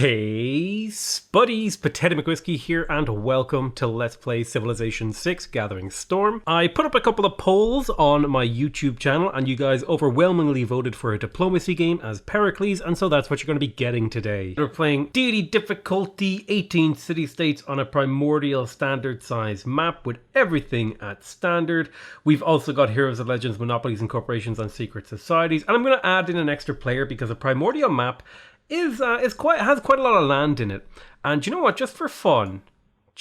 Hey Spuddies, Potato McWhiskey here and welcome to Let's Play Civilization 6 Gathering Storm. I put up a couple of polls on my YouTube channel and you guys overwhelmingly voted for a diplomacy game as Pericles, and so that's what you're going to be getting today. We're playing Deity Difficulty 18 city-states on a primordial standard size map with everything at standard. We've also got Heroes and Legends, Monopolies and Corporations and Secret Societies, and I'm going to add in an extra player because a primordial map has quite a lot of land in it. And you know what? Just for fun,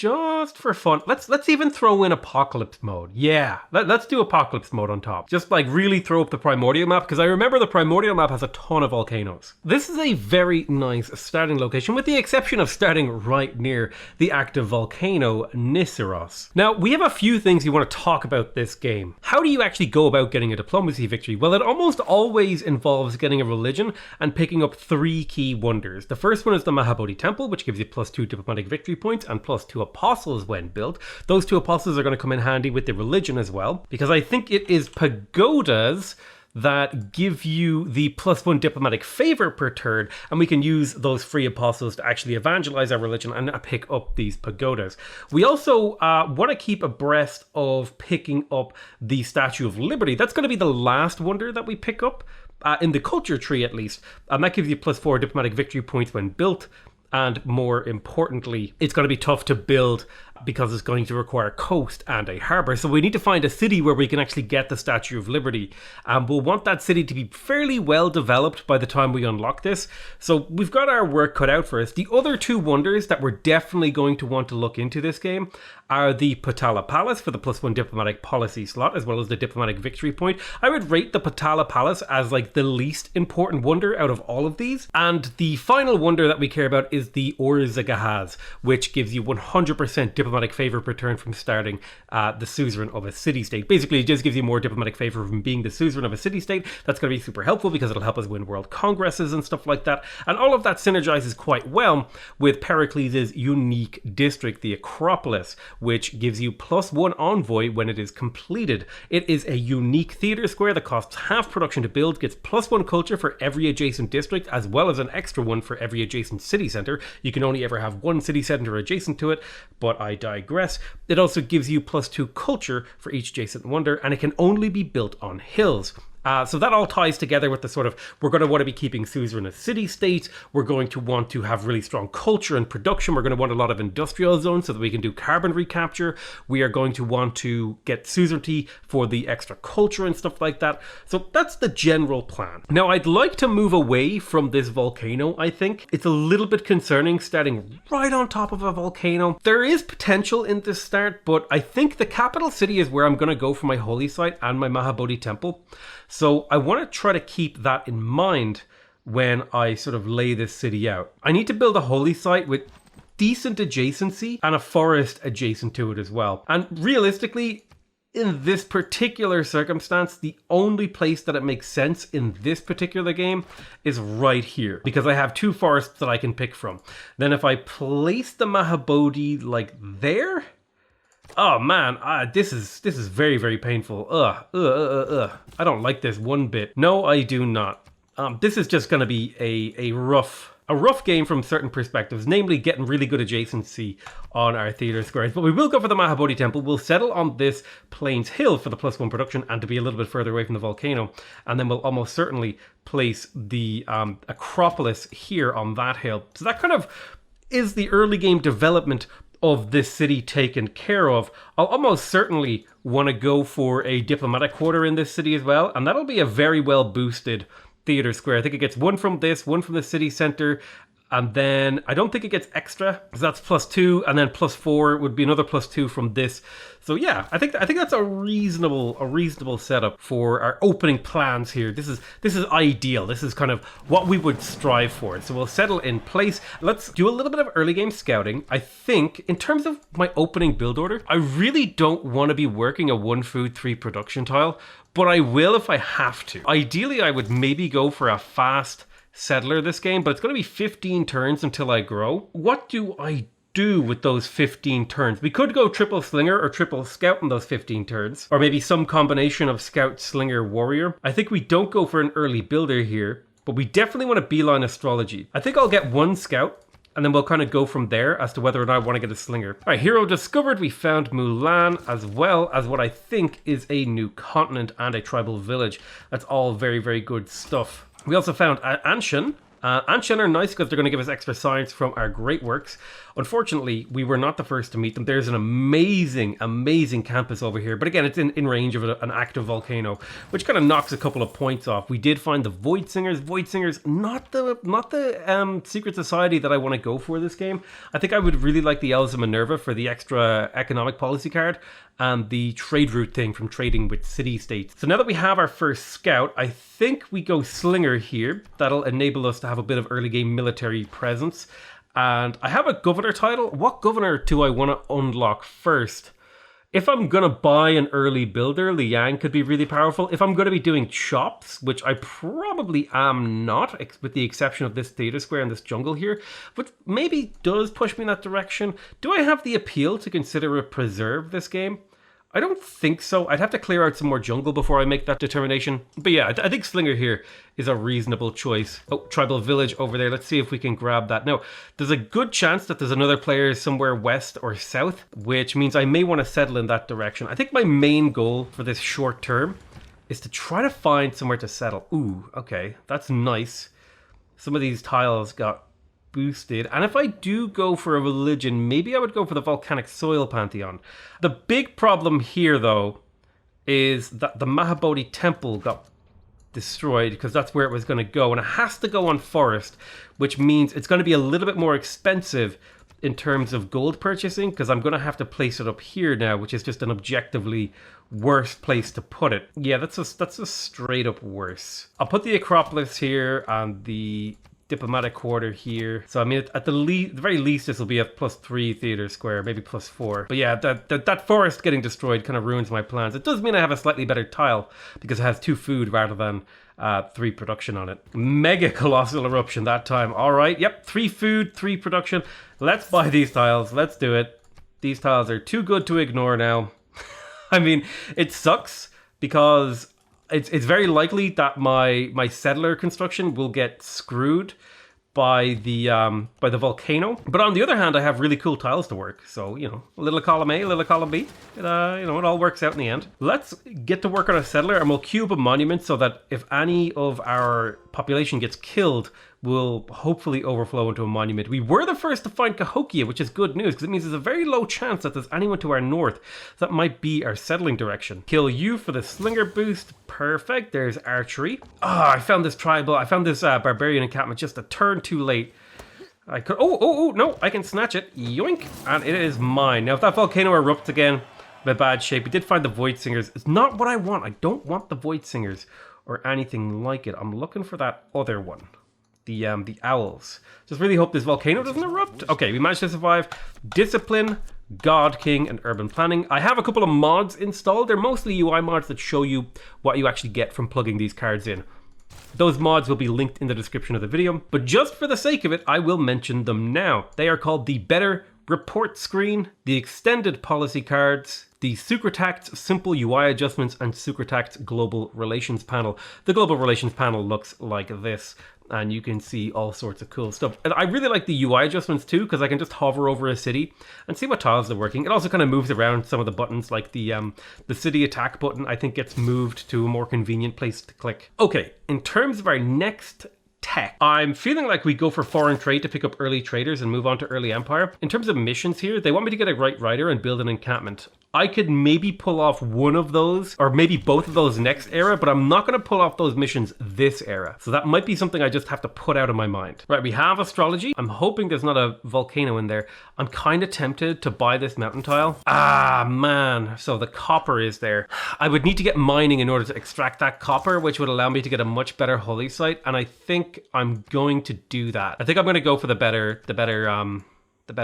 let's even throw in apocalypse mode. Yeah, let's do apocalypse mode on top. Just like really throw up the primordial map, because I remember the primordial map has a ton of volcanoes. This is a very nice starting location, with the exception of starting right near the active volcano Nisseros. Now, we have a few things you want to talk about this game. How do you actually go about getting a diplomacy victory? Well, it almost always involves getting a religion and picking up 3 key wonders. The first one is the Mahabodhi Temple, which gives you +2 diplomatic victory points and +2 apostles when built. Those 2 apostles are going to come in handy with the religion as well, because I think it is pagodas that give you the +1 diplomatic favor per turn, and we can use those free apostles to actually evangelize our religion and pick up these pagodas. We also want to keep abreast of picking up the Statue of Liberty. That's going to be the last wonder that we pick up, in the culture tree at least, and that gives you +4 diplomatic victory points when built. And more importantly, it's going to be tough to build because it's going to require coast and a harbour. So we need to find a city where we can actually get the Statue of Liberty. And we'll want that city to be fairly well developed by the time we unlock this. So we've got our work cut out for us. The other 2 wonders that we're definitely going to want to look into this game are the Potala Palace for the +1 diplomatic policy slot, as well as the diplomatic victory point. I would rate the Potala Palace as like the least important wonder out of all of these. And the final wonder that we care about is the Orzagahaz, which gives you 100% diplomatic favor per turn from starting the suzerain of a city-state. Basically, it just gives you more diplomatic favor from being the suzerain of a city-state. That's going to be super helpful because it'll help us win world congresses and stuff like that. And all of that synergizes quite well with Pericles' unique district, the Acropolis, which gives you +1 envoy when it is completed. It is a unique theatre square that costs half production to build, gets +1 culture for every adjacent district, as well as an extra one for every adjacent city centre. You can only ever have 1 city centre adjacent to it, but I digress. It also gives you +2 culture for each adjacent wonder, and it can only be built on hills. So that all ties together with the sort of, we're going to want to be keeping suzerain as city-states, we're going to want to have really strong culture and production, we're going to want a lot of industrial zones so that we can do carbon recapture, we are going to want to get suzerainty for the extra culture and stuff like that. So that's the general plan. Now I'd like to move away from this volcano, I think. It's a little bit concerning starting right on top of a volcano. There is potential in this start, but I think the capital city is where I'm going to go for my holy site and my Mahabodhi Temple. So I want to try to keep that in mind when I sort of lay this city out. I need to build a holy site with decent adjacency and a forest adjacent to it as well. And realistically, in this particular circumstance, the only place that it makes sense in this particular game is right here, because I have 2 forests that I can pick from. Then if I place the Mahabodhi like there, oh man, this is very, very painful. I don't like this one bit. No, I do not. This is just going to be a rough game from certain perspectives, namely getting really good adjacency on our theatre squares. But we will go for the Mahabodhi Temple. We'll settle on this Plains Hill for the +1 production and to be a little bit further away from the volcano. And then we'll almost certainly place the Acropolis here on that hill. So that kind of is the early game development of this city taken care of. I'll almost certainly want to go for a diplomatic quarter in this city as well, and that'll be a very well boosted theatre square. I think it gets 1 from this, 1 from the city centre, and then I don't think it gets extra, because that's +2, and then +4 would be another +2 from this. So yeah, I think that's a reasonable setup for our opening plans here. This is ideal. This is kind of what we would strive for. So we'll settle in place. Let's do a little bit of early game scouting. I think in terms of my opening build order, I really don't want to be working a 1 food 3 production tile, but I will if I have to. Ideally, I would maybe go for a fast settler this game, but it's going to be 15 turns until I grow. What do I do with those 15 turns? We could go triple slinger or triple scout in those 15 turns, or maybe some combination of scout, slinger, warrior. I think we don't go for an early builder here, but we definitely want to beeline astrology. I think I'll get 1 scout and then we'll kind of go from there as to whether or not I want to get a slinger. All right, hero discovered. We found Mulan, as well as what I think is a new continent and a tribal village. That's all very, very good stuff. We also found Anshan. Anshan are nice because they're going to give us extra science from our great works. Unfortunately, we were not the first to meet them. There's an amazing, amazing campus over here. But again, it's in range of an active volcano, which kind of knocks a couple of points off. We did find the Void Singers. Void Singers, not the secret society that I want to go for this game. I think I would really like the Elves of Minerva for the extra economic policy card and the trade route thing from trading with city-states. So now that we have our first scout, I think we go Slinger here. That'll enable us to have a bit of early game military presence. And I have a governor title. What governor do I want to unlock first? If I'm going to buy an early builder, Liang could be really powerful. If I'm going to be doing chops, which I probably am not, with the exception of this data square and this jungle here, which maybe does push me in that direction. Do I have the appeal to consider a preserve this game? I don't think so. I'd have to clear out some more jungle before I make that determination. But yeah, I think Slinger here is a reasonable choice. Oh, tribal village over there. Let's see if we can grab that. Now, there's a good chance that there's another player somewhere west or south, which means I may want to settle in that direction. I think my main goal for this short term is to try to find somewhere to settle. Ooh, okay, that's nice. Some of these tiles got boosted, and if I do go for a religion, maybe I would go for the volcanic soil pantheon. The big problem here though is that the Mahabodhi temple got destroyed because that's where it was going to go, and it has to go on forest, which means it's going to be a little bit more expensive in terms of gold purchasing, because I'm going to have to place it up here now, which is just an objectively worse place to put it. Yeah, that's a straight up worse. I'll put the Acropolis here and the diplomatic quarter here. So I mean, at the very least, this will be a +3 theater square, maybe +4. But yeah, that forest getting destroyed kind of ruins my plans. It does mean I have a slightly better tile because it has 2 food rather than 3 production on it. Mega colossal eruption that time. All right, yep, 3 food, 3 production. Let's buy these tiles. Let's do it. These tiles are too good to ignore now. I mean, it sucks because it's very likely that my settler construction will get screwed by the volcano. But on the other hand, I have really cool tiles to work. So, you know, a little column A, a little column B. It all works out in the end. Let's get to work on a settler, and we'll cube a monument so that if any of our population gets killed, will hopefully overflow into a monument. We were the first to find Cahokia, which is good news because it means there's a very low chance that there's anyone to our north. That might be our settling direction. Kill you for the slinger boost. Perfect. There's archery. I found this barbarian encampment just a turn too late. I could. Oh, no, I can snatch it. Yoink. And it is mine. Now, if that volcano erupts again, I'm in bad shape. We did find the Void Singers. It's not what I want. I don't want the Void Singers or anything like it. I'm looking for that other one. The owls. Just really hope this volcano doesn't erupt. Okay, we managed to survive. Discipline, God King, and urban planning. I have a couple of mods installed. They're mostly UI mods that show you what you actually get from plugging these cards in. Those mods will be linked in the description of the video, but just for the sake of it, I will mention them now. They are called the Better Report Screen, the Extended Policy Cards, the Sucretax Simple UI Adjustments, and Sucretax Global Relations Panel. The Global Relations Panel looks like this, and you can see all sorts of cool stuff. And I really like the UI adjustments too, because I can just hover over a city and see what tiles are working. It also kind of moves around some of the buttons, like the city attack button, I think gets moved to a more convenient place to click. Okay, in terms of our next tech, I'm feeling like we go for foreign trade to pick up early traders and move on to early empire. In terms of missions here, they want me to get a Great Rider and build an encampment. I could maybe pull off one of those, or maybe both of those next era, but I'm not going to pull off those missions this era. So that might be something I just have to put out of my mind. Right, we have astrology. I'm hoping there's not a volcano in there. I'm kind of tempted to buy this mountain tile. Ah, man. So the copper is there. I would need to get mining in order to extract that copper, which would allow me to get a much better holy site. And I think I'm going to do that. I think I'm going to go for the better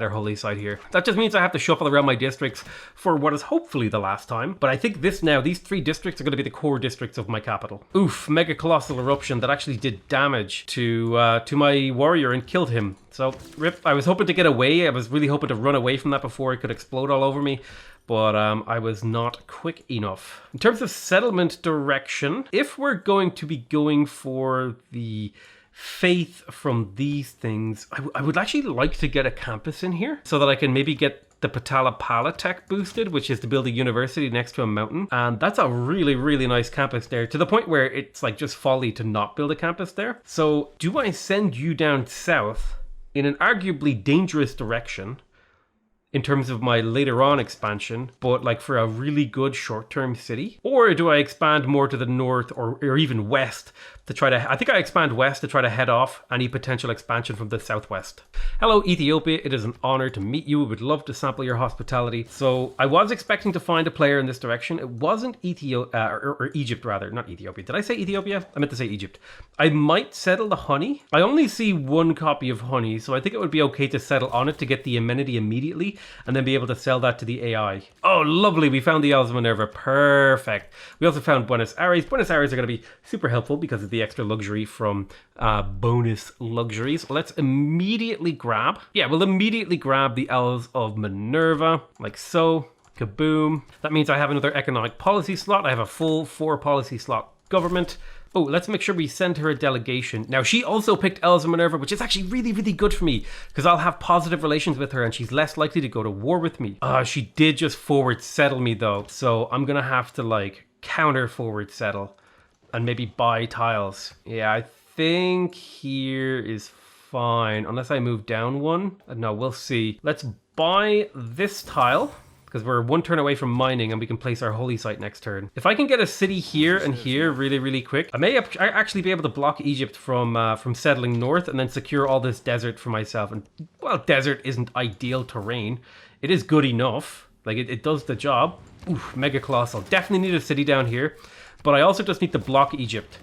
holy site here. That just means I have to shuffle around my districts for what is hopefully the last time. But I think these 3 districts are going to be the core districts of my capital. Oof, mega colossal eruption that actually did damage to my warrior and killed him. So, rip. I was hoping to get away. I was really hoping to run away from that before it could explode all over me. But I was not quick enough. In terms of settlement direction, if we're going to be going for the faith from these things. I would actually like to get a campus in here so that I can maybe get the Patalapala tech boosted, which is to build a university next to a mountain. And that's a really, really nice campus there, to the point where it's like just folly to not build a campus there. So do I send you down south in an arguably dangerous direction in terms of my later on expansion, but like for a really good short-term city? Or do I expand more to the north or even west to try to, I think I expand west to try to head off any potential expansion from the southwest. Hello Ethiopia, it is an honor to meet you. We would love to sample your hospitality. So I was expecting to find a player in this direction. It wasn't or Egypt rather, not Ethiopia. Did I say Ethiopia? I meant to say Egypt. I might settle the honey. I only see one copy of honey, so I think it would be okay to settle on it to get the amenity immediately and then be able to sell that to the AI. Oh, lovely. We found the Isles of Minerva. Perfect. We also found Buenos Aires. Buenos Aires are going to be super helpful because of the extra luxury from bonus luxuries. Let's immediately grab. Yeah, we'll immediately grab the Isles of Minerva, like so. Kaboom. That means I have another economic policy slot. I have a full 4 policy slot government. Oh, let's make sure we send her a delegation. Now, she also picked Isles of Minerva, which is actually really, really good for me because I'll have positive relations with her and she's less likely to go to war with me. She did just forward settle me though. So I'm going to have to like counter forward settle and maybe buy tiles. Yeah, I think here is fine unless I move down one. No, we'll see. Let's buy this tile, because we're 1 turn away from mining and we can place our holy site next turn. If I can get a city here and here really, really quick, I may actually be able to block Egypt from settling north and then secure all this desert for myself. And, well, desert isn't ideal terrain. It is good enough. Like, it does the job. Oof, mega colossal. Definitely need a city down here. But I also just need to block Egypt.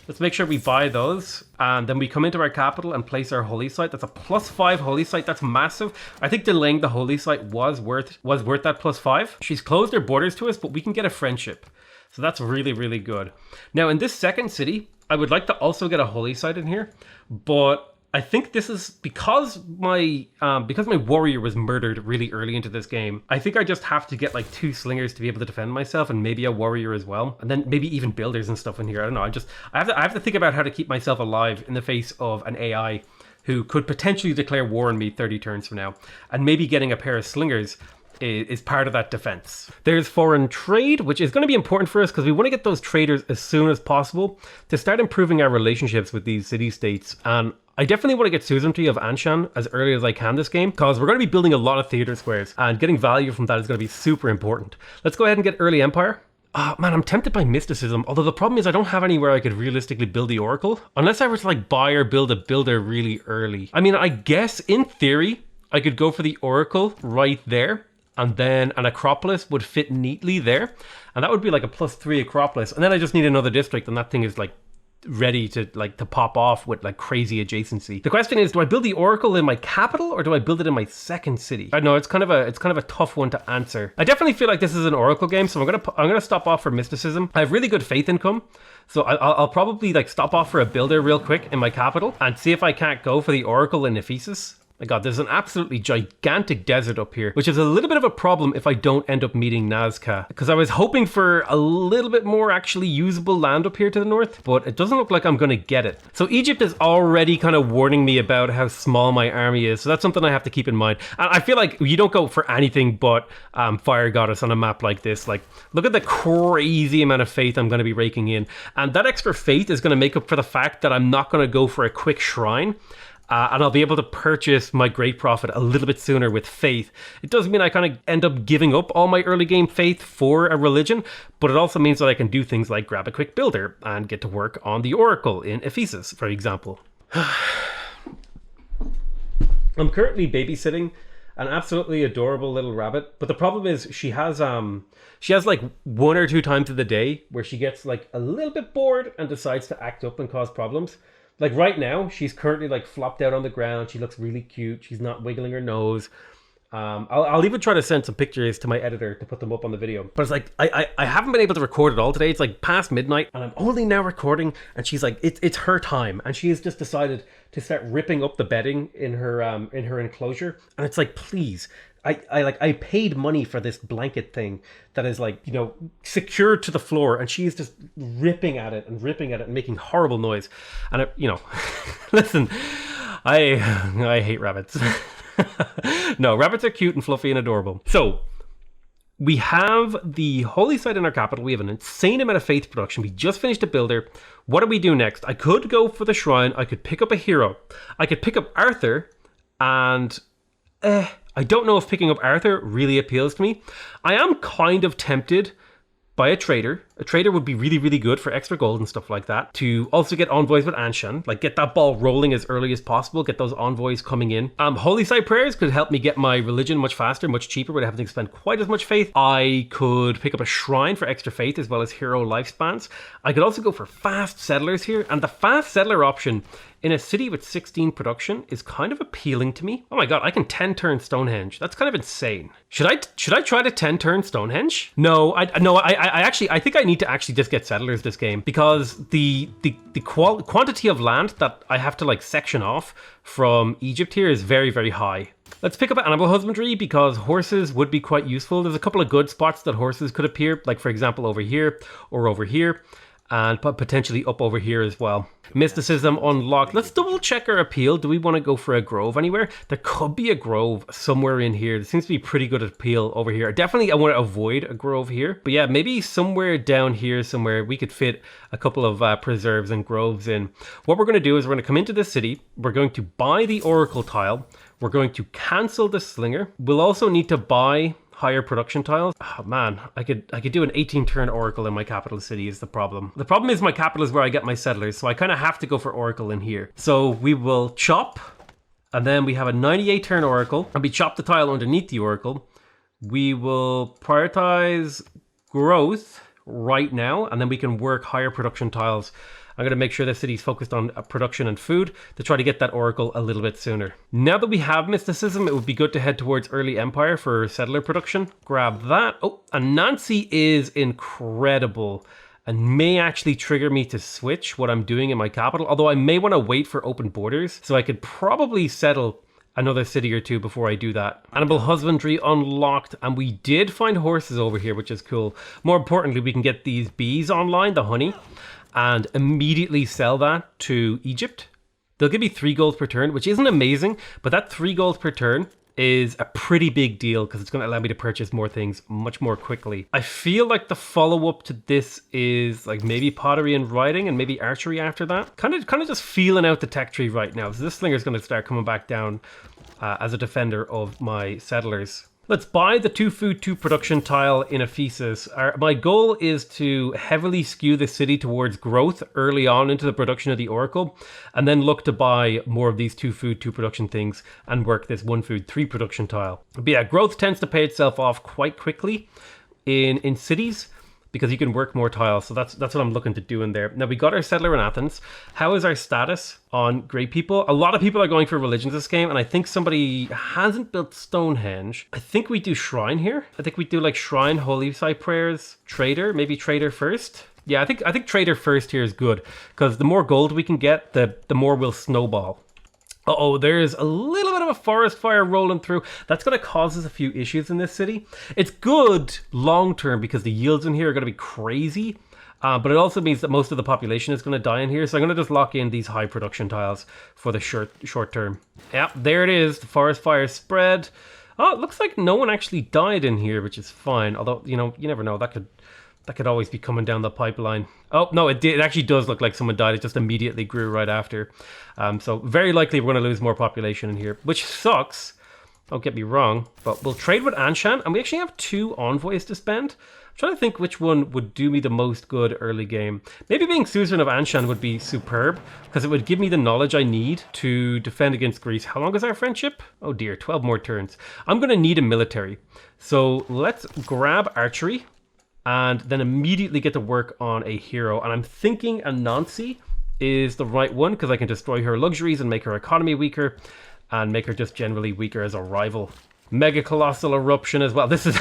Let's make sure we buy those, and then we come into our capital and place our holy site. That's a +5 holy site. That's massive. I think delaying the holy site was worth that +5. She's closed her borders to us, but we can get a friendship. So that's really, really good. Now, in this second city, I would like to also get a holy site in here, but I think this is because my warrior was murdered really early into this game. I think I just have to get like 2 slingers to be able to defend myself, and maybe a warrior as well, and then maybe even builders and stuff in here. I don't know. I have to think about how to keep myself alive in the face of an AI who could potentially declare war on me 30 turns from now, and maybe getting a pair of slingers is part of that defense. There's foreign trade, which is going to be important for us because we want to get those traders as soon as possible to start improving our relationships with these city-states. And I definitely want to get suzerainty of Anshan as early as I can this game, because we're going to be building a lot of theater squares and getting value from that is going to be super important. Let's go ahead and get early empire. Man, I'm tempted by mysticism, although the problem is I don't have anywhere I could realistically build the oracle, unless I were to like buy or build a builder really early. I mean, I guess in theory, I could go for the oracle right there, and then an Acropolis would fit neatly there, and that would be like a +3 Acropolis, and then I just need another district, and that thing is like ready to pop off with like crazy adjacency. The question is, do I build the oracle in my capital or do I build it in my second city? I know it's kind of a tough one to answer. I definitely feel like this is an oracle game, so I'm gonna stop off for mysticism. I have really good faith income, so I'll probably like stop off for a builder real quick in my capital and see if I can't go for the oracle in Ephesus. My god, there's an absolutely gigantic desert up here, which is a little bit of a problem if I don't end up meeting Nazca, because I was hoping for a little bit more actually usable land up here to the north, but it doesn't look like I'm going to get it. So Egypt is already kind of warning me about how small my army is, so that's something I have to keep in mind. And I feel like you don't go for anything but Fire Goddess on a map like this. Like, look at the crazy amount of faith I'm going to be raking in, and that extra faith is going to make up for the fact that I'm not going to go for a quick shrine. And I'll be able to purchase my great prophet a little bit sooner with faith. It does mean I kind of end up giving up all my early game faith for a religion, but it also means that I can do things like grab a quick builder and get to work on the oracle in Ephesus, for example. I'm currently babysitting an absolutely adorable little rabbit, but the problem is she has like 1 or 2 times of the day where she gets like a little bit bored and decides to act up and cause problems. Like right now, she's currently like flopped out on the ground. She looks really cute. She's not wiggling her nose. I'll even try to send some pictures to my editor to put them up on the video. But it's like, I haven't been able to record it all today. It's like past midnight and I'm only now recording, and she's like, it's her time. And she has just decided to start ripping up the bedding in her enclosure. And it's like, please, I paid money for this blanket thing that is like, secured to the floor, and she's just ripping at it and making horrible noise. And listen, I hate rabbits. No, rabbits are cute and fluffy and adorable. So we have the holy site in our capital. We have an insane amount of faith production. We just finished a builder. What do we do next? I could go for the shrine. I could pick up a hero. I could pick up Arthur, and I don't know if picking up Arthur really appeals to me. I am kind of tempted by a trader. A trader would be really, really good for extra gold and stuff like that. To also get envoys with Anshan, like get that ball rolling as early as possible, get those envoys coming in. Holy site prayers could help me get my religion much faster, much cheaper, without having to spend quite as much faith. I could pick up a shrine for extra faith as well as hero lifespans. I could also go for fast settlers here, and the fast settler option in a city with 16 production is kind of appealing to me. Oh my god, I can 10 turn Stonehenge. That's kind of insane. Should I try to 10 turn Stonehenge? No, I think I need to actually just get settlers this game, because the quantity of land that I have to like section off from Egypt here is very, very high. Let's pick up animal husbandry, because horses would be quite useful. There's a couple of good spots that horses could appear, like for example over here or over here, and potentially up over here as well. Mysticism unlocked. Let's double check our appeal. Do we want to go for a grove anywhere? There could be a grove somewhere in here. There seems to be pretty good appeal over here. Definitely I want to avoid a grove here. But yeah, maybe somewhere down here somewhere we could fit a couple of preserves and groves in. What we're going to do is we're going to come into this city. We're going to buy the oracle tile. We're going to cancel the slinger. We'll also need to buy higher production tiles. Oh man, I could do an 18 turn oracle in my capital city is the problem. The problem is my capital is where I get my settlers, so I kind of have to go for oracle in here. So we will chop, and then we have a 98 turn oracle, and we chop the tile underneath the oracle. We will prioritize growth right now, and then we can work higher production tiles. I'm going to make sure the city's focused on production and food to try to get that oracle a little bit sooner. Now that we have mysticism, it would be good to head towards early empire for settler production. Grab that. Oh, and Nancy is incredible and may actually trigger me to switch what I'm doing in my capital, although I may want to wait for open borders, so I could probably settle another city or two before I do that. Animal husbandry unlocked, and we did find horses over here, which is cool. More importantly, we can get these bees online, the honey, and immediately sell that to Egypt. They'll give me 3 gold per turn, which isn't amazing, but that 3 gold per turn is a pretty big deal because it's going to allow me to purchase more things much more quickly. I feel like the follow-up to this is like maybe pottery and writing and maybe archery after that. Kind of just feeling out the tech tree right now. So this slinger is going to start coming back down as a defender of my settlers. Let's buy the 2 food, 2 production tile in Ephesus. My goal is to heavily skew the city towards growth early on into the production of the oracle, and then look to buy more of these 2 food, 2 production things and work this 1 food, 3 production tile. But yeah, growth tends to pay itself off quite quickly in cities, because you can work more tiles. So that's what I'm looking to do in there. Now we got our settler in Athens. How is our status on great people? A lot of people are going for religions this game, and I think somebody hasn't built Stonehenge. I think we do shrine here. I think we do like shrine, holy site prayers, trader, maybe trader first. Yeah, I think trader first here is good, because the more gold we can get, the more we'll snowball. Uh-oh, there's a little bit of a forest fire rolling through. That's going to cause us a few issues in this city. It's good long-term because the yields in here are going to be crazy. But it also means that most of the population is going to die in here. So I'm going to just lock in these high production tiles for the short term. Yep, there it is. The forest fire spread. Oh, it looks like no one actually died in here, which is fine. Although, you never know. That could always be coming down the pipeline. Oh, no, it actually does look like someone died. It just immediately grew right after. So very likely we're going to lose more population in here, which sucks. Don't get me wrong, but we'll trade with Anshan, and we actually have 2 envoys to spend. I'm trying to think which one would do me the most good early game. Maybe being suzerain of Anshan would be superb, because it would give me the knowledge I need to defend against Greece. How long is our friendship? Oh dear, 12 more turns. I'm going to need a military. So let's grab archery, and then immediately get to work on a hero. And I'm thinking Anansi is the right one, because I can destroy her luxuries and make her economy weaker, and make her just generally weaker as a rival. Mega Colossal Eruption as well. This is...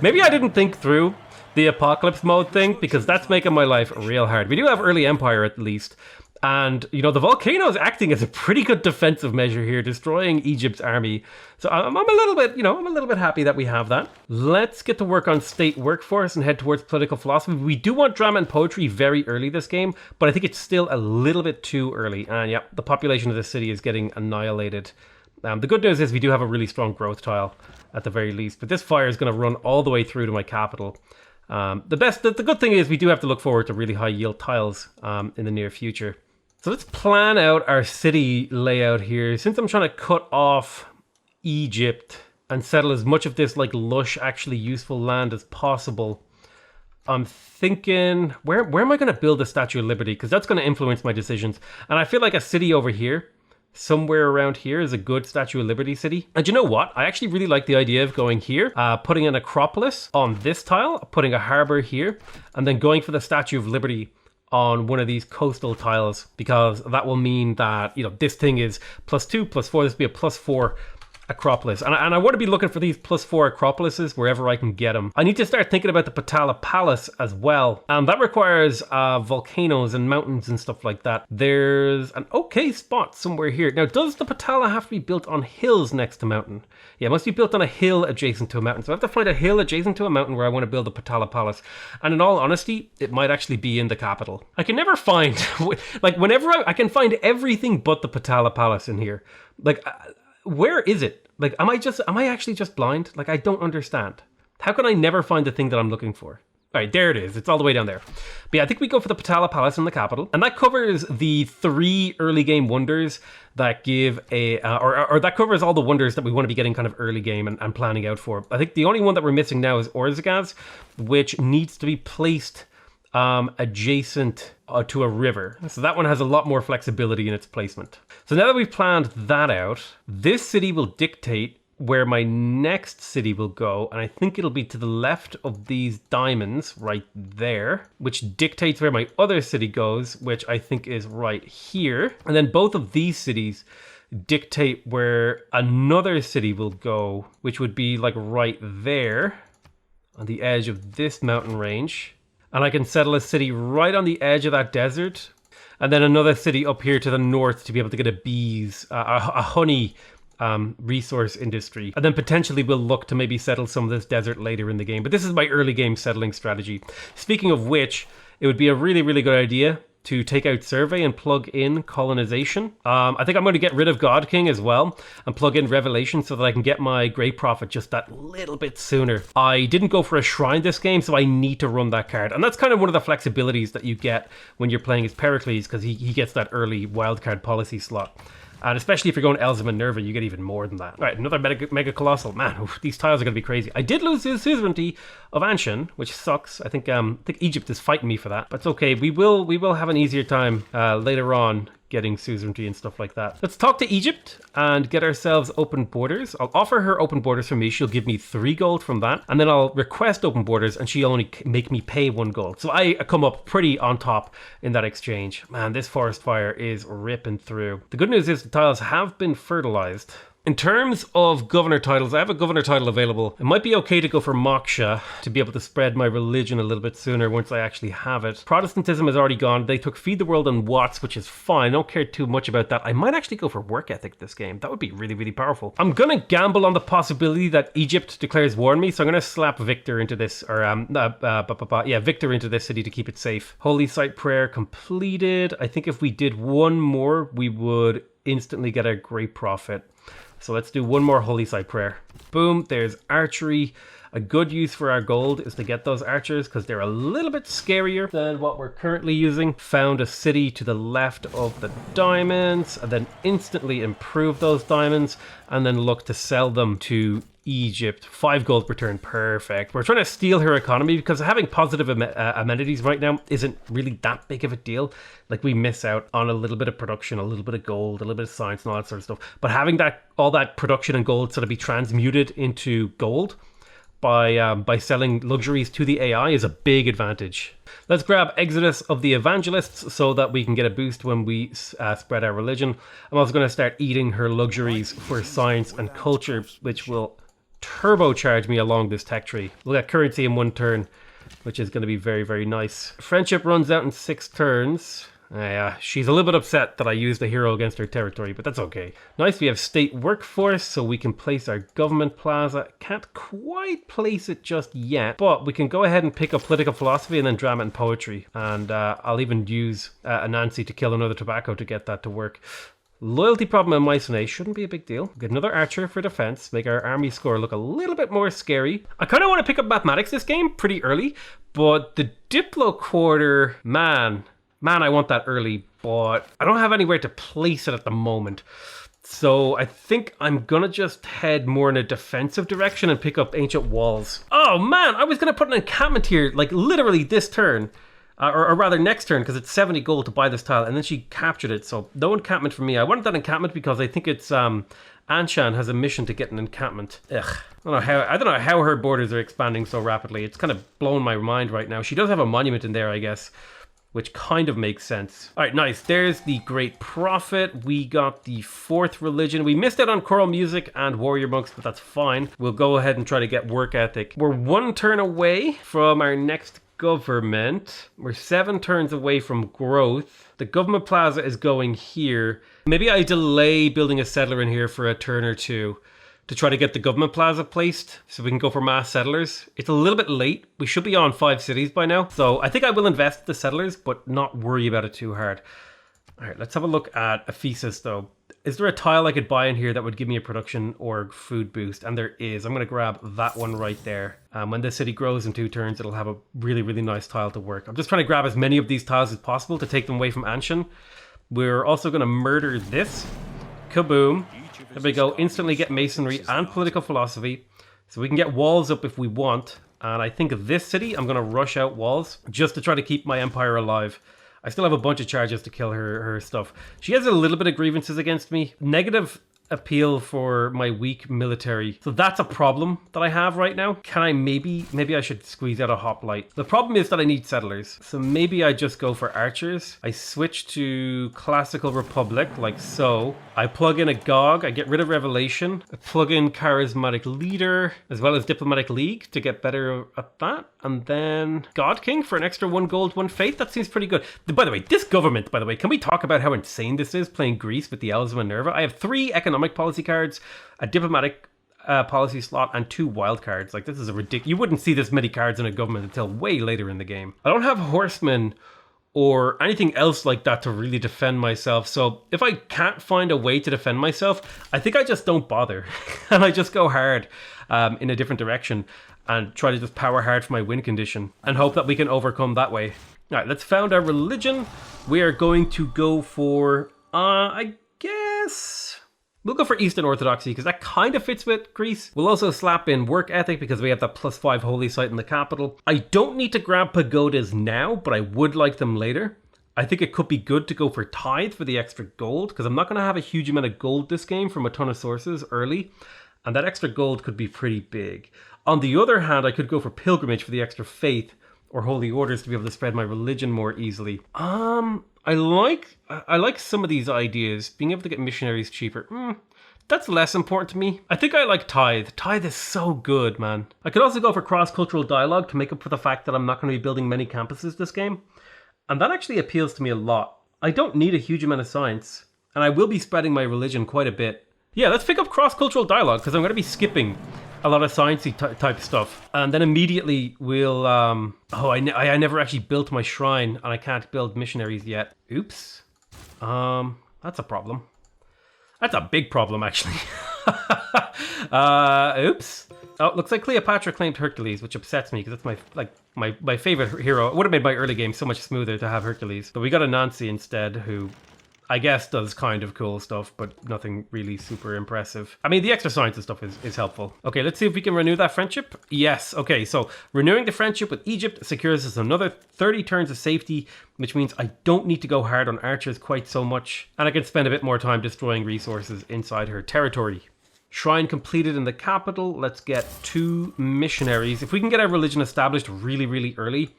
maybe I didn't think through the apocalypse mode thing, because that's making my life real hard. We do have early empire at least, And, you know, the volcano is acting as a pretty good defensive measure here, destroying Egypt's army. So I'm a little bit, you know, I'm a little bit happy that we have that. Let's get to work on state workforce and head towards political philosophy. We do want drama and poetry very early this game, but I think it's still a little bit too early. And yeah, the population of the city is getting annihilated. The good news is we do have a really strong growth tile at the very least, but this fire is going to run all the way through to my capital. The good thing is we do have to look forward to really high yield tiles in the near future. So let's plan out our city layout here. Since I'm trying to cut off Egypt and settle as much of this like lush, actually useful land as possible, I'm thinking, where am I going to build a Statue of Liberty? Because that's going to influence my decisions. And I feel like a city over here, somewhere around here, is a good Statue of Liberty city. And you know what? I actually really like the idea of going here, putting an Acropolis on this tile, putting a harbor here, and then going for the Statue of Liberty on one of these coastal tiles, because that will mean that, you know, this thing is +2, +4. This will be a +4 Acropolis. And I want to be looking for these +4 Acropolises wherever I can get them. I need to start thinking about the Patala Palace as well. That requires volcanoes and mountains and stuff like that. There's an okay spot somewhere here. Now, does the Patala have to be built on hills next to mountain? Yeah, it must be built on a hill adjacent to a mountain. So I have to find a hill adjacent to a mountain where I want to build the Patala Palace. And in all honesty, it might actually be in the capital. I can never find, like whenever I can find everything but the Patala Palace in here. Like, where is it? Like, am I actually just blind? Like, I don't understand. How can I never find the thing that I'm looking for? All right, there it is. It's all the way down there. But yeah, I think we go for the Patala Palace in the capital. And that covers the 3 early game wonders that give or that covers all the wonders that we want to be getting kind of early game and planning out for. I think the only one that we're missing now is Orzagaz, which needs to be placed adjacent to a river. So that one has a lot more flexibility in its placement. So now that we've planned that out, this city will dictate where my next city will go, and I think it'll be to the left of these diamonds right there, which dictates where my other city goes, which I think is right here. And then both of these cities dictate where another city will go, which would be like right there on the edge of this mountain range. And I can settle a city right on the edge of that desert. And then another city up here to the north to be able to get a honey resource industry. And then potentially we'll look to maybe settle some of this desert later in the game. But this is my early game settling strategy. Speaking of which, it would be a really, really good idea to take out survey and plug in colonization. I think I'm going to get rid of God King as well and plug in revelation so that I can get my great prophet just that little bit sooner. I didn't go for a shrine this game, so I need to run that card. And that's kind of one of the flexibilities that you get when you're playing as Pericles, because he gets that early wildcard policy slot. And especially if you're going Elza Minerva, you get even more than that. All right, another Mega Colossal. Man, these tiles are going to be crazy. I did lose the suzerainty of Anshan, which sucks. I think Egypt is fighting me for that. But it's okay. We will have an easier time later on getting suzerainty and stuff like that. Let's talk to Egypt and get ourselves open borders. I'll offer her open borders for me. She'll give me 3 gold from that. And then I'll request open borders and she'll only make me pay 1 gold. So I come up pretty on top in that exchange. Man, this forest fire is ripping through. The good news is the tiles have been fertilized. In terms of governor titles, I have a governor title available. It might be okay to go for Moksha to be able to spread my religion a little bit sooner once I actually have it. Protestantism is already gone. They took Feed the World and Watts, which is fine. I don't care too much about that. I might actually go for work ethic this game. That would be really, really powerful. I'm going to gamble on the possibility that Egypt declares war on me, so I'm going to slap Victor into this, or Victor into this city to keep it safe. Holy Site Prayer completed. I think if we did one more, we would instantly get a great prophet. So let's do one more Holy Site Prayer. Boom, there's archery. A good use for our gold is to get those archers because they're a little bit scarier than what we're currently using. Found a city to the left of the diamonds and then instantly improve those diamonds and then look to sell them to Egypt. 5 gold return, perfect. We're trying to steal her economy because having positive amenities right now isn't really that big of a deal. Like, we miss out on a little bit of production, a little bit of gold, a little bit of science and all that sort of stuff. But having all that production and gold sort of be transmuted into gold by selling luxuries to the AI is a big advantage. Let's grab Exodus of the Evangelists so that we can get a boost when we spread our religion. I'm also going to start eating her luxuries for science and culture, which will turbocharge me along this tech tree. We'll get currency in 1 turn, which is going to be very, very nice. Friendship runs out in 6 turns. Yeah, she's a little bit upset that I used a hero against her territory, but that's okay. Nice, we have state workforce, so we can place our government plaza. Can't quite place it just yet, but we can go ahead and pick up political philosophy and then drama and poetry. And I'll even use Anansi to kill another tobacco to get that to work. Loyalty problem in Mycenae shouldn't be a big deal. Get another archer for defense, make our army score look a little bit more scary. I kind of want to pick up mathematics this game pretty early, but the Diplo quarter, man, I want that early, but I don't have anywhere to place it at the moment. So I think I'm going to just head more in a defensive direction and pick up ancient walls. Oh man, I was going to put an encampment here, like literally this turn. Or rather next turn, because it's 70 gold to buy this tile, and then she captured it, so no encampment for me. I wanted that encampment because I think it's Anshan has a mission to get an encampment. Ugh. I don't know how her borders are expanding so rapidly. It's kind of blown my mind right now. She does have a monument in there, I guess, which kind of makes sense. All right, nice. There's the Great Prophet. We got the fourth religion. We missed out on choral music and warrior monks, but that's fine. We'll go ahead and try to get work ethic. We're one turn away from our next government. We're 7 turns away from growth. The government plaza is going here. Maybe I delay building a settler in here for a turn or two to try to get the government plaza placed so we can go for mass settlers. It's a little bit late. We should be on 5 cities by now. So I think I will invest the settlers, but not worry about it too hard. All right, let's have a look at Ephesus though. Is there a tile I could buy in here that would give me a production or food boost? And there is. I'm going to grab that one right there. When this city grows in 2 turns, it'll have a really, really nice tile to work. I'm just trying to grab as many of these tiles as possible to take them away from Anshan. We're also going to murder this. Kaboom. There we go. Instantly get masonry and political philosophy. So we can get walls up if we want. And I think of this city, I'm going to rush out walls just to try to keep my empire alive. I still have a bunch of charges to kill her stuff. She has a little bit of grievances against me. Negative appeal for my weak military. So that's a problem that I have right now. Can I maybe I should squeeze out a hoplite. The problem is that I need settlers. So maybe I just go for archers. I switch to classical republic like so. I plug in a GOG. I get rid of revelation. I plug in charismatic leader as well as diplomatic league to get better at that. And then God King for an extra 1 gold, 1 faith. That seems pretty good. By the way, this government, can we talk about how insane this is playing Greece with the Elves of Minerva? I have 3 economic policy cards, a diplomatic policy slot, and 2 wild cards. Like, this is a ridiculous. You wouldn't see this many cards in a government until way later in the game. I don't have horsemen or anything else like that to really defend myself. So if I can't find a way to defend myself, I think I just don't bother. And I just go hard in a different direction and try to just power hard for my win condition and hope that we can overcome that way. All right, let's found our religion. We are going to go for, I guess, we'll go for Eastern Orthodoxy because that kind of fits with Greece. We'll also slap in work ethic because we have that +5 holy site in the capital. I don't need to grab pagodas now, but I would like them later. I think it could be good to go for tithe for the extra gold because I'm not going to have a huge amount of gold this game from a ton of sources early. And that extra gold could be pretty big. On the other hand, I could go for pilgrimage for the extra faith or holy orders to be able to spread my religion more easily. I like some of these ideas. Being able to get missionaries cheaper. That's less important to me. I think I like tithe. Tithe is so good, man. I could also go for cross-cultural dialogue to make up for the fact that I'm not going to be building many campuses this game. And that actually appeals to me a lot. I don't need a huge amount of science. And I will be spreading my religion quite a bit. Yeah, let's pick up cross-cultural dialogue because I'm going to be skipping a lot of sciencey type stuff, and then immediately we'll I never actually built my shrine and I can't build missionaries yet. Oops. That's a problem. That's a big problem actually. Oops. Oh, looks like Cleopatra claimed Hercules, which upsets me because that's my favorite hero. It would have made my early game so much smoother to have Hercules, but we got a Nancy instead who I guess does kind of cool stuff, but nothing really super impressive. I mean, the extra science and stuff is helpful. Okay, let's see if we can renew that friendship. Yes, okay, so renewing the friendship with Egypt secures us another 30 turns of safety, which means I don't need to go hard on archers quite so much, and I can spend a bit more time destroying resources inside her territory. Shrine completed in the capital. Let's get 2 missionaries. If we can get our religion established really, really early,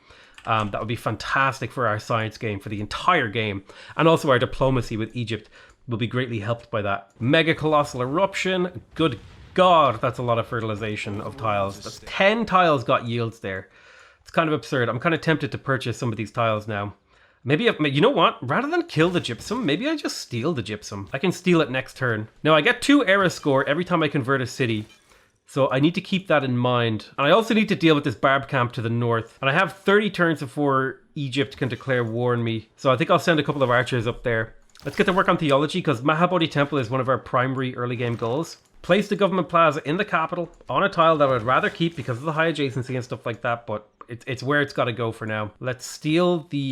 that would be fantastic for our science game, for the entire game. And also our diplomacy with Egypt will be greatly helped by that. Mega Colossal Eruption. Good God, that's a lot of fertilization of tiles. That's 10 tiles got yields there. It's kind of absurd. I'm kind of tempted to purchase some of these tiles now. Maybe, you know what? Rather than kill the gypsum, maybe I just steal the gypsum. I can steal it next turn. Now, I get 2 era score every time I convert a city. So I need to keep that in mind. And I also need to deal with this barb camp to the north. And I have 30 turns before Egypt can declare war on me. So I think I'll send a couple of archers up there. Let's get to work on theology, because Mahabodhi Temple is one of our primary early game goals. Place the government plaza in the capital on a tile that I would rather keep because of the high adjacency and stuff like that, but it's where it's got to go for now. Let's steal the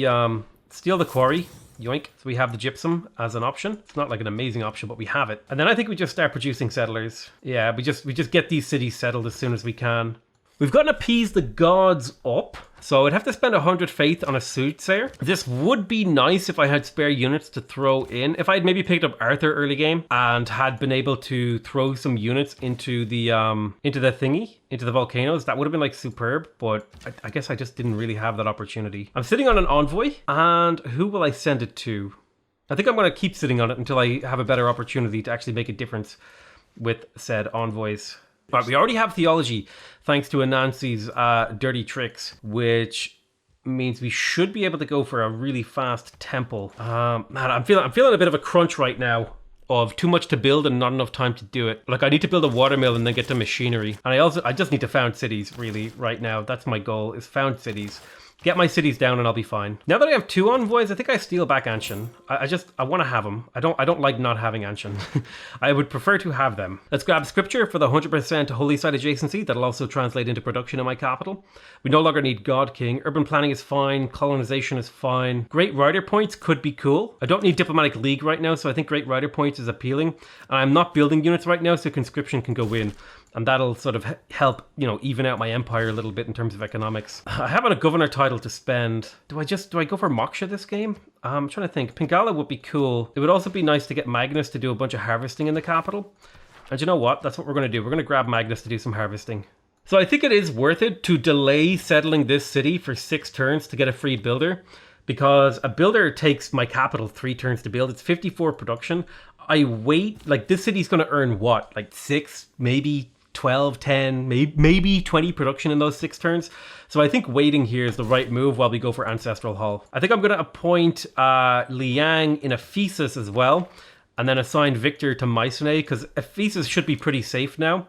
quarry. Yoink. So we have the gypsum as an option. It's not like an amazing option, but we have it. And then I think we just start producing settlers. Yeah, we just get these cities settled as soon as we can. We've got to appease the gods up. So I'd have to spend 100 faith on a soothsayer. This would be nice if I had spare units to throw in. If I'd maybe picked up Arthur early game and had been able to throw some units into the volcanoes, that would have been like superb. But I guess I just didn't really have that opportunity. I'm sitting on an envoy, and who will I send it to? I think I'm going to keep sitting on it until I have a better opportunity to actually make a difference with said envoys. But we already have theology, thanks to Anansi's dirty tricks, which means we should be able to go for a really fast temple. Man, I'm feeling a bit of a crunch right now of too much to build and not enough time to do it. Like, I need to build a watermill and then get to machinery. And I just need to found cities, really, right now. That's my goal, is found cities. Get my cities down and I'll be fine. Now that I have 2 envoys, I think I steal back Anshan. I want to have them. I don't like not having Anshan. I would prefer to have them. Let's grab scripture for the 100% holy site adjacency. That'll also translate into production in my capital. We no longer need God King. Urban planning is fine. Colonization is fine. Great Rider points could be cool. I don't need diplomatic league right now, so I think Great Rider points is appealing. And I'm not building units right now, so conscription can go in. And that'll sort of help, even out my empire a little bit in terms of economics. I have a governor title to spend. Do I go for Moksha this game? I'm trying to think. Pingala would be cool. It would also be nice to get Magnus to do a bunch of harvesting in the capital. And you know what? That's what we're going to do. We're going to grab Magnus to do some harvesting. So I think it is worth it to delay settling this city for 6 turns to get a free builder. Because a builder takes my capital 3 turns to build. It's 54 production. I wait, like this city's going to earn what? Like 6, maybe 12, 10, maybe 20 production in those 6 turns. So I think waiting here is the right move while we go for Ancestral Hall. I think I'm going to appoint Liang in Ephesus as well, and then assign Victor to Mycenae, because Ephesus should be pretty safe now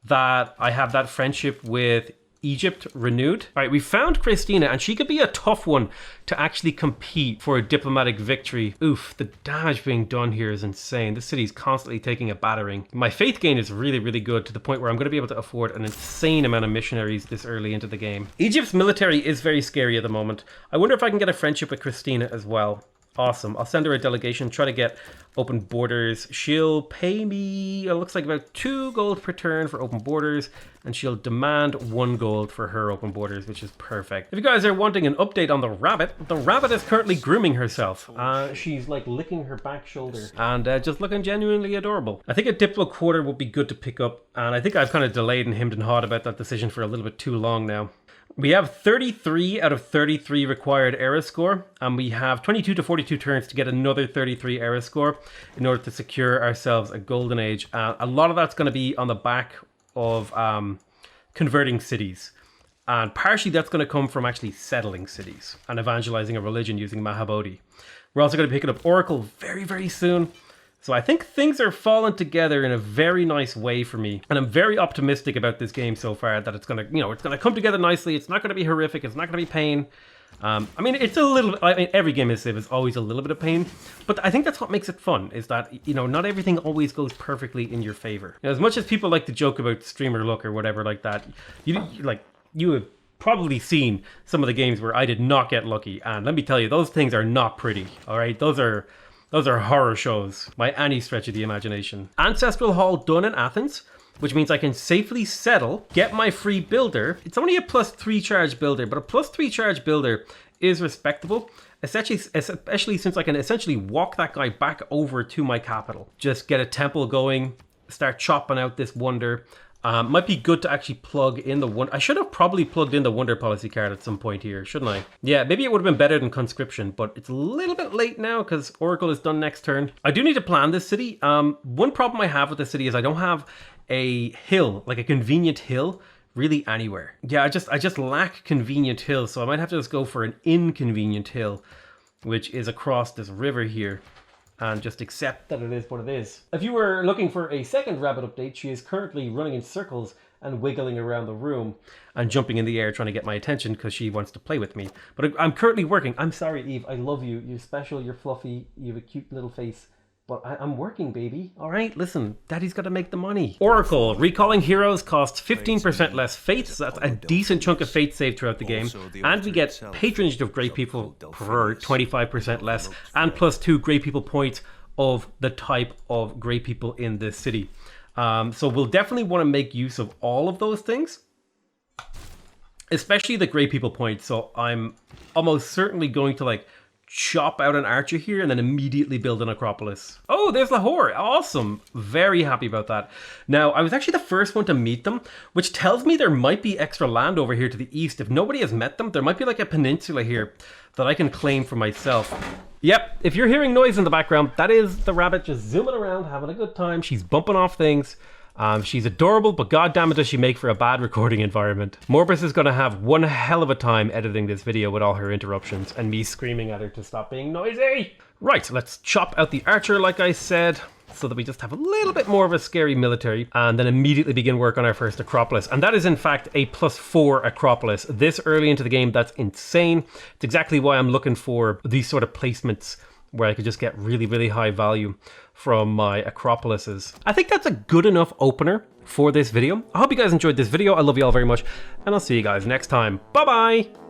that I have that friendship with Egypt renewed. All right, we found Christina, and she could be a tough one to actually compete for a diplomatic victory. Oof, the damage being done here is insane. This city's constantly taking a battering. My faith gain is really, really good, to the point where I'm going to be able to afford an insane amount of missionaries this early into the game. Egypt's military is very scary at the moment. I wonder if I can get a friendship with Christina as well. Awesome. I'll send her a delegation, try to get open borders. She'll pay me, it looks like about 2 gold per turn for open borders, and she'll demand 1 gold for her open borders, which is perfect. If you guys are wanting an update on the rabbit is currently grooming herself. She's like licking her back shoulder and just looking genuinely adorable. I think a Diplo quarter would be good to pick up, and I think I've kind of delayed and hemmed and hawed about that decision for a little bit too long now. We have 33 out of 33 required era score, and we have 22 to 42 turns to get another 33 era score in order to secure ourselves a golden age. A lot of that's going to be on the back of converting cities, and partially that's going to come from actually settling cities and evangelizing a religion using Mahabodhi. We're also going to be picking up Oracle very, very soon. So I think things are falling together in a very nice way for me. And I'm very optimistic about this game so far, that it's going to, it's going to come together nicely. It's not going to be horrific. It's not going to be pain. It's a little, every game is Civ is always a little bit of pain, but I think that's what makes it fun, is that, not everything always goes perfectly in your favor. As much as people like to joke about streamer luck or whatever like that, you have probably seen some of the games where I did not get lucky. And let me tell you, those things are not pretty. All right. Those are horror shows by any stretch of the imagination. Ancestral Hall done in Athens, which means I can safely settle, get my free builder. It's only a +3 charge builder, but a +3 charge builder is respectable, especially since I can essentially walk that guy back over to my capital. Just get a temple going, start chopping out this wonder. Might be good to actually plug in the wonder. I should have probably plugged in the wonder policy card at some point here, shouldn't I? Yeah, maybe it would have been better than conscription, but it's a little bit late now because Oracle is done next turn. I do need to plan this city. One problem I have with this city is I don't have a hill, like a convenient hill, really anywhere. Yeah, I just lack convenient hills, so I might have to just go for an inconvenient hill. which is across this river here, and just accept that it is what it is. If you were looking for a second rabbit update, she is currently running in circles and wiggling around the room and jumping in the air trying to get my attention because she wants to play with me. But I'm currently working. I'm sorry, Eve. I love you. You're special. You're fluffy. You have a cute little face. But I'm working, baby. All right, listen, Daddy's got to make the money. Oracle, recalling heroes costs 15% less faith. So that's a decent chunk of faith saved throughout the game. And we get patronage of great people for 25% less. And plus 2 great people points of the type of great people in this city. So we'll definitely want to make use of all of those things. Especially the great people points. So I'm almost certainly going to like chop out an archer here and then immediately build an Acropolis. Oh, there's Lahore. Awesome. Very happy about that. Now, I was actually the first one to meet them, which tells me there might be extra land over here to the east. If nobody has met them, there might be like a peninsula here that I can claim for myself. Yep, if you're hearing noise in the background, that is the rabbit just zooming around, having a good time. She's bumping off things. She's adorable, but goddammit does she make for a bad recording environment. Morbus is going to have one hell of a time editing this video with all her interruptions and me screaming at her to stop being noisy. Right, let's chop out the archer like I said, so that we just have a little bit more of a scary military, and then immediately begin work on our first Acropolis. And that is in fact a +4 Acropolis. This early into the game, that's insane. It's exactly why I'm looking for these sort of placements where I could just get really, really high value from my Acropolises. I think that's a good enough opener for this video. I hope you guys enjoyed this video. I love you all very much, and I'll see you guys next time. Bye-bye!